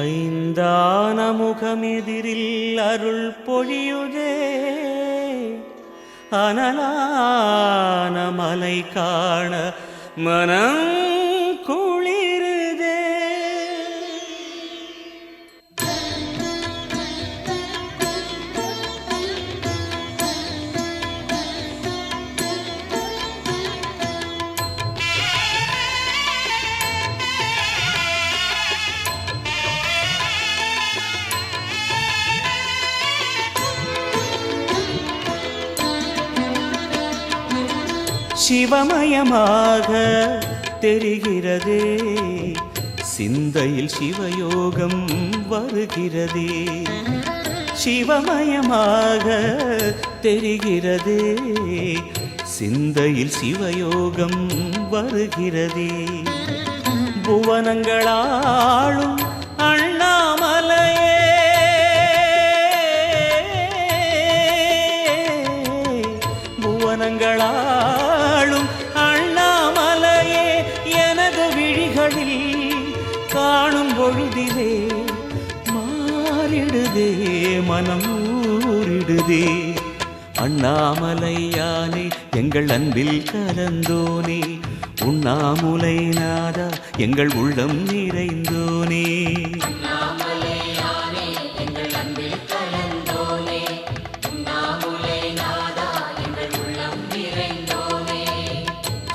ஐந்தான முகமெதிரில் அருள் பொழியுதே, அனலான மலை காண மனம் குளிருதே. சிவமயமாக தெரிகிறதே, சிந்தையில் சிவயோகம் வருகிறதே. சிவமயமாக தெரிகிறதே, சிந்தையில் சிவயோகம் வருகிறதே. புவனங்களாளும் அண்ணாமலையே, புவனங்களாளும் அண்ணாமலையே, எனது விழிகளில் காணும் பொழுதிலே மாறிடுதே, மனம் ஊறிடுதே. அண்ணாமலையானே எங்கள் அன்பில் கலந்தோனே, உண்ணாமுலை நாதா எங்கள் உள்ளம் நிறைந்தோனே.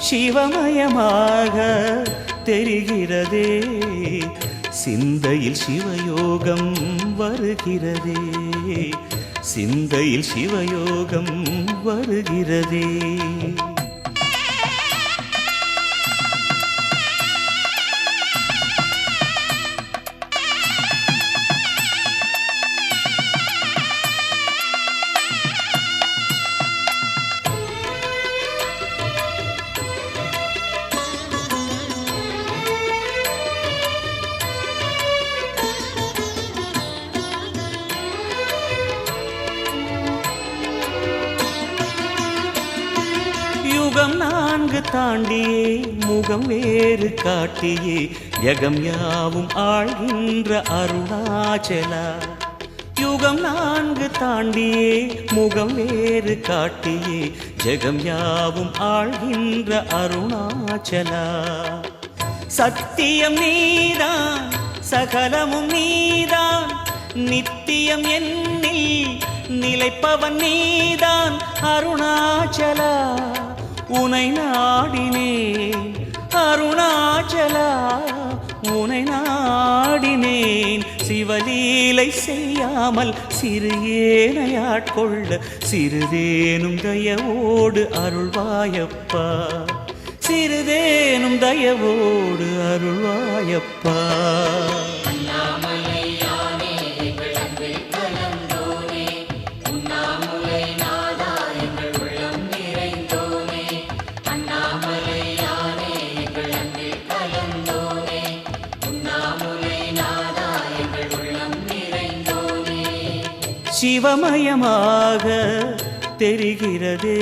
சிவமயமாக தெரிகிறதே, சிந்தையில் சிவயோகம் வருகிறதே, சிந்தையில் சிவயோகம் வருகிறதே. யுகம் 4 தாண்டியே முகம் வேறு காட்டியே, யகம் யாவும் ஆழ்கின்ற அருணாச்சலா. யுகம் 4 தாண்டியே முகம் வேறு காட்டியே, ஜகம் யாவும் ஆழ்கின்ற அருணாச்சலா. சத்தியம் நீதான், சகலமும் நீதான், நித்தியம் என்னில் நிலைப்பவன் நீதான் அருணாச்சலா. உனை நாடினேன் அருணாச்சலா, உனை நாடினேன். சிவலீலை செய்யாமல் சிறு ஏனையாட்கொள்ள சிறிதேனும் தயவோடு அருள்வாயப்பா, சிறிதேனும் தயவோடு அருள்வாயப்பா. சிவமயமாக தெரிகிறதே,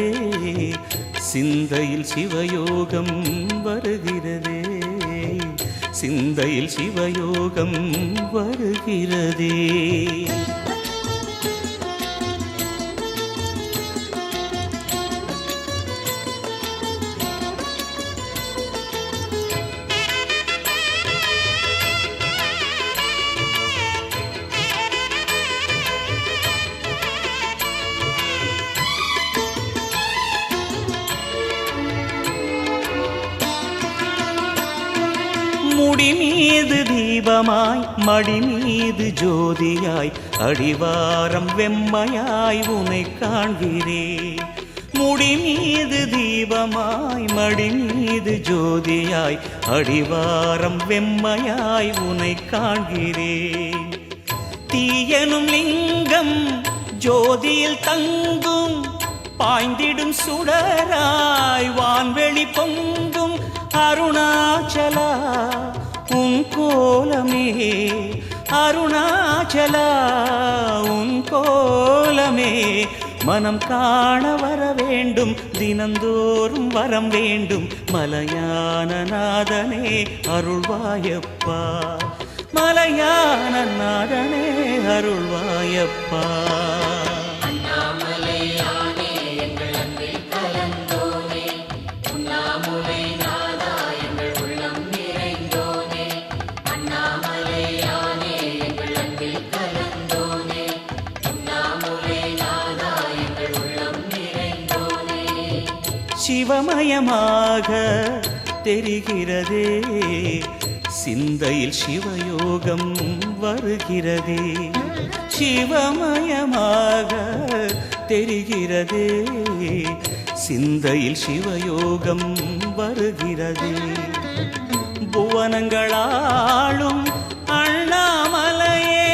சிந்தையில் சிவயோகம் வருகிறதே, சிந்தையில் சிவயோகம் வருகிறதே. முடி மீது தீபமாய் மடி மீது ஜோதியாய், அடிவாரம் வெம்மையாய் உனை காண்கிறேன். முடி மீது தீபமாய் மடி மீது ஜோதியாய், அடிவாரம் வெம்மையாய் உனை காண்கிறேன். தீயனும் லிங்கம் ஜோதியில் தங்கும், பாய்ந்திடும் சுடராய் வான்வெளி பொங்கும் அருணாச்சலா. உன் கோலமே அருணாச்சலா, உன் கோலமே மனம் காண வர வேண்டும், தினந்தோறும் வரம் வேண்டும். மலையான நாதனே அருள்வாயப்பா, மலையான நாதனே அருள்வாயப்பா. சிவமயமாக தெரிகிறதே, சிந்தையில் சிவயோகம் வருகிறதே. சிவமயமாக தெரிகிறதே, சிந்தையில் சிவயோகம் வருகிறதே. புவனங்களாளும் அண்ணாமலையே,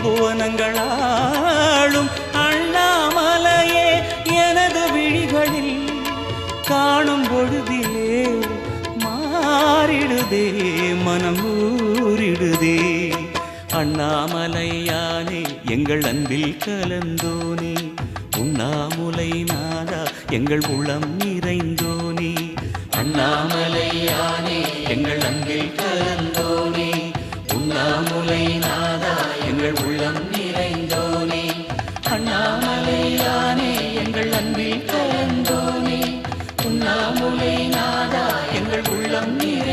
புவனங்களாளும் அண்ணாமலையே, எனது விழிகளில் காணும் பொழுதிலே மாறிடுதே, மனம் ஊறிடுதே. அண்ணாமலையானே எங்கள் அன்பில் கலந்தோனே, உண்ணாமுலை நாதா எங்கள் உளம் நிறைந்தோனே. அண்ணாமலையானே எங்கள் அன்பில் கலந்தோனே, உண்ணாமுலை நாதா எங்கள் உள்ளம் நிறைந்தோனே. அண்ணாமலையானே எங்கள் அன்பில் கலந்தோனே, உண்ணாமுலை நாதா எங்கள் உள்ளம் நிறைந்தோனே.